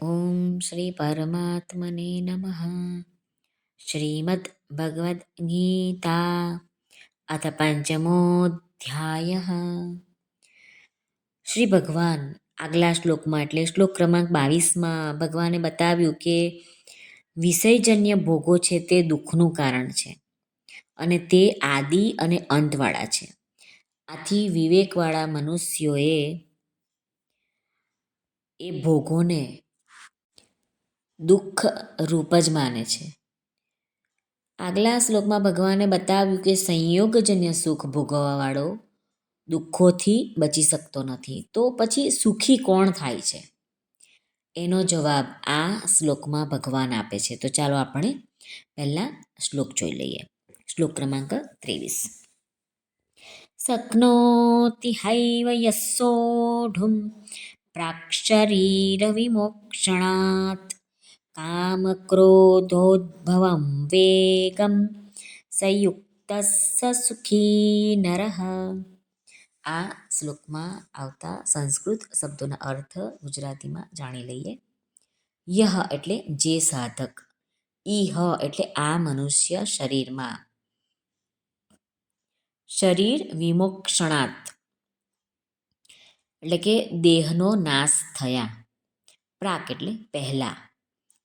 ઓમ શ્રી પરમાત્મને નમઃ. શ્રીમદ્ ભગવદ્ ગીતા અથ પંચમોધ્યાય. શ્રી ભગવાન આગલા શ્લોકમાં એટલે શ્લોક ક્રમાંક 22માં ભગવાને બતાવ્યું કે વિષયજન્ય ભોગો છે તે દુઃખનું કારણ છે અને તે આદિ અને અંતવાળા છે. આથી વિવેકવાળા મનુષ્યોએ એ ભોગોને દુઃખ રૂપ જ માને છે. આગલા શ્લોકમાં ભગવાને બતાવ્યું કે સંયોગજન્ય સુખ ભોગવવાવાળો દુઃખોથી બચી શકતો નથી. તો પછી સુખી કોણ થાય છે? એનો જવાબ આ શ્લોકમાં ભગવાન આપે છે. તો ચાલો આપણે પહેલા શ્લોક જોઈ લઈએ. શ્લોક ક્રમાંક 23. શક્નોતિ હૈવ યસ્સોઢું પ્રાક્શરીરવિમોક્ષણાत् કામક્રોધોદ્ભવં વેગમ સંયુક્ત સુખી નરઃ. આ શ્લોકમાં આવતા સંસ્કૃત શબ્દોના અર્થ ગુજરાતીમાં જાણી લઈએ. યહ એટલે જે સાધક, ઇહ એટલે આ મનુષ્ય શરીરમાં, શરીર વિમોક્ષણાત એટલે કે દેહનો નાશ થયા, પ્રાક એટલે પહેલા,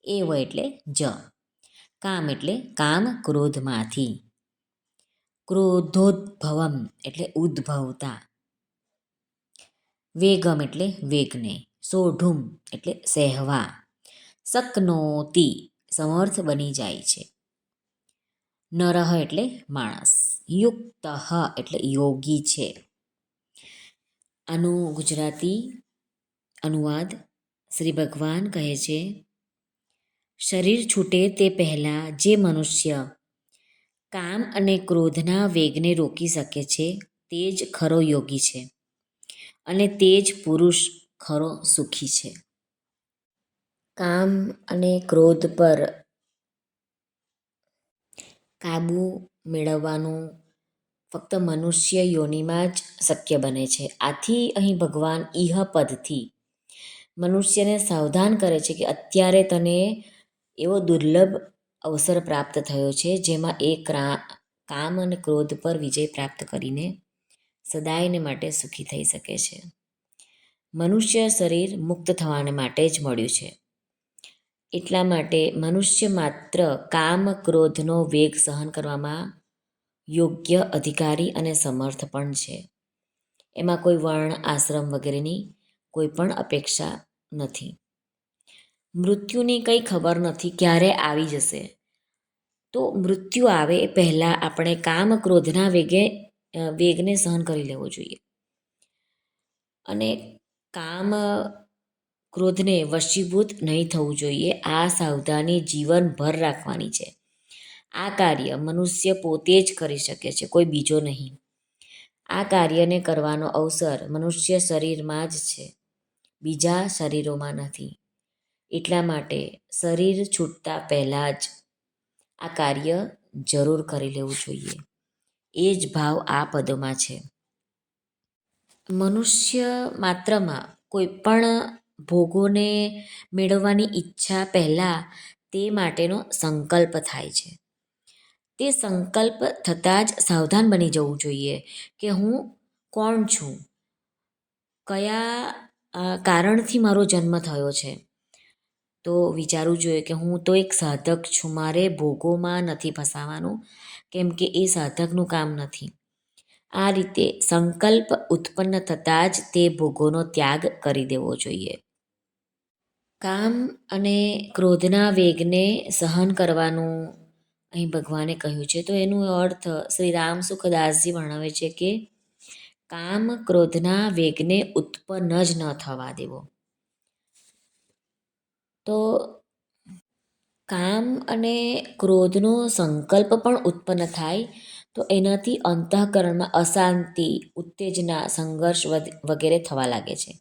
એવ એટલે જ, કામ એટલે કામ ક્રોધમાંથી, ક્રોધોદ્ભવમ એટલે ઉદ્ભવતા, વેગમ એટલે વેગને, સોઢુમ એટલે સહેવા, શક્નોતિ સમર્થ બની જાય છે, નરહ એટલે માણસ, યુક્ત એટલે યોગી છે. આનું ગુજરાતી અનુવાદ શ્રી ભગવાન કહે છે, શરીર છૂટે તે પહેલાં જે મનુષ્ય કામ અને ક્રોધના વેગને રોકી શકે છે તે જ ખરો યોગી છે અને તે જ પુરુષ ખરો સુખી છે. કામ અને ક્રોધ પર કાબૂ મેળવવાનું ફક્ત મનુષ્ય યોનિમાં જ શક્ય બને છે. આથી અહીં ભગવાન ઇહ પદથી મનુષ્યને સાવધાન કરે છે કે અત્યારે તને એવો દુર્લભ અવસર પ્રાપ્ત થયો છે જેમાં એ કામ અને ક્રોધ પર વિજય પ્રાપ્ત કરીને સદાયને માટે સુખી થઈ શકે છે. મનુષ્ય શરીર મુક્ત થવાને માટે જ મળ્યું છે. એટલા માટે મનુષ્ય માત્ર કામ ક્રોધનો વેગ સહન કરવામાં યોગ્ય, અધિકારી અને સમર્થ પણ છે. એમાં કોઈ વર્ણ, આશ્રમ વગેરેની કોઈ પણ અપેક્ષા નથી. મૃત્યુની કંઈ ખબર નથી ક્યારે આવી જશે. તો મૃત્યુ આવે એ પહેલાં આપણે કામ ક્રોધના વેગને સહન કરી લેવો જોઈએ અને કામ ક્રોધને વશીભૂત નહીં થવું જોઈએ. આ સાવધાની જીવનભર રાખવાની છે. આ કાર્ય મનુષ્ય પોતે જ કરી શકે છે, કોઈ બીજો નહીં. આ કાર્યને કરવાનો અવસર મનુષ્ય શરીરમાં જ છે, બીજા શરીરોમાં નથી. એટલા માટે શરીર છૂટતા પહેલાં જ આ કાર્ય જરૂર કરી લેવું જોઈએ. એ જ ભાવ આ પદોમાં છે. મનુષ્ય માત્રમાં કોઈ પણ ભોગોને મેળવવાની ઈચ્છા પહેલાં તે માટેનો સંકલ્પ થાય છે. તે સંકલ્પ થતાં જ સાવધાન બની જવું જોઈએ કે હું કોણ છું, કયા કારણથી મારો જન્મ થયો છે. તો વિચારવું જોઈએ કે હું તો એક સાધક છું, મારે ભોગોમાં નથી ફસાવાનું, કેમ કે એ સાધકનું કામ નથી. આ રીતે સંકલ્પ ઉત્પન્ન થતાં જ તે ભોગોનો ત્યાગ કરી દેવો જોઈએ. કામ અને ક્રોધના વેગને સહન કરવાનું અહીં ભગવાને કહ્યું છે. તો એનો અર્થ શ્રી રામ સુખદાસજી વર્ણવે છે કે કામ ક્રોધના વેગને ઉત્પન્ન જ ન થવા દેવો. તો કામ અને ક્રોધનો સંકલ્પ પણ ઉત્પન્ન થાય તો એનાથી અંતઃકરણમાં અશાંતિ, ઉત્તેજના, સંઘર્ષ વગેરે થવા લાગે છે,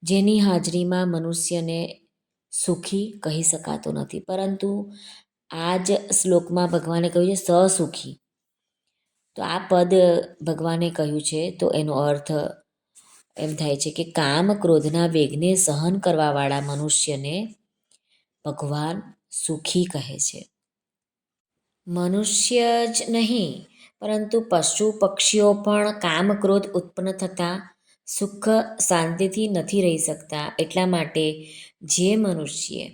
જેની હાજરીમાં મનુષ્યને સુખી કહી શકાતો નથી. પરંતુ આ જ શ્લોકમાં ભગવાને કહ્યું છે સસુખી. તો આ પદ ભગવાને કહ્યું છે તો એનો અર્થ એમ થાય છે કે કામ ક્રોધના વેગને સહન કરવાવાળા મનુષ્યને ભગવાન સુખી કહે છે. મનુષ્ય જ નહીં પરંતુ પશુ પક્ષીઓ પણ કામ ક્રોધ ઉત્પન્ન થતાં સુખ શાંતિથી નથી રહી શકતા. એટલા માટે જે મનુષ્ય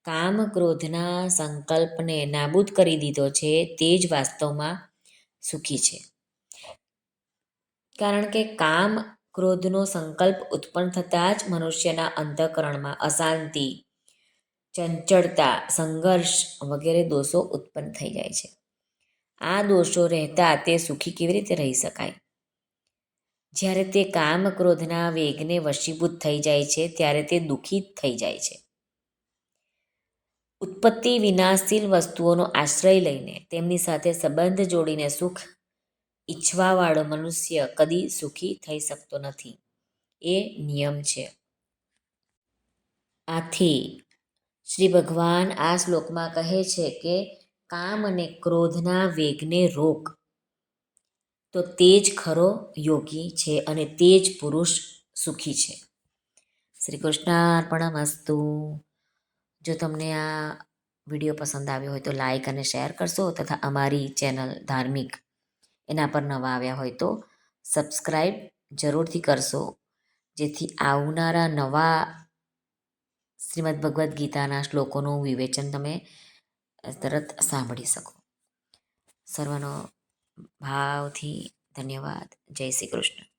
કામ ક્રોધના સંકલ્પને નાબૂદ કરી દીધો છે તે જ વાસ્તવમાં સુખી છે. કારણ કે કામ ક્રોધનો સંકલ્પ ઉત્પન્ન થતાં જ મનુષ્યના અંતઃકરણમાં અશાંતિ, ચંચળતા, સંઘર્ષ વગેરે દોષો ઉત્પન્ન થઈ જાય છે. આ દોષો રહેતા તે સુખી કેવી રીતે રહી શકાય? જ્યારે તે કામ ક્રોધના વેગને વશીભૂત થઈ જાય છે ત્યારે તે દુઃખી થઈ જાય છે. ઉત્પત્તિ વિનાશશીલ વસ્તુઓનો આશ્રય લઈને તેમની સાથે સંબંધ જોડીને સુખ ઈચ્છવાવાળો મનુષ્ય કદી સુખી થઈ શકતો નથી. એ નિયમ છે. આથી શ્રી ભગવાન આ શ્લોકમાં કહે છે કે કામ અને ક્રોધના વેગને રોક, તો તે જ ખરો યોગી છે અને તે જ પુરુષ સુખી છે. શ્રી કૃષ્ણાર્પણમસ્તુ. જો તમને આ વિડીયો પસંદ આવ્યો હોય તો લાઈક અને શેર કરશો તથા અમારી ચેનલ ધાર્મિક એના પર નવા આવ્યા હોય તો સબસ્ક્રાઈબ જરૂરથી કરશો, જેથી આવનારા નવા શ્રીમદ્ ભગવદ્ ગીતાના શ્લોકોનું વિવેચન તમે તરત સાંભળી શકો. સર્વનો ભાવથી ધન્યવાદ. જય શ્રી કૃષ્ણ.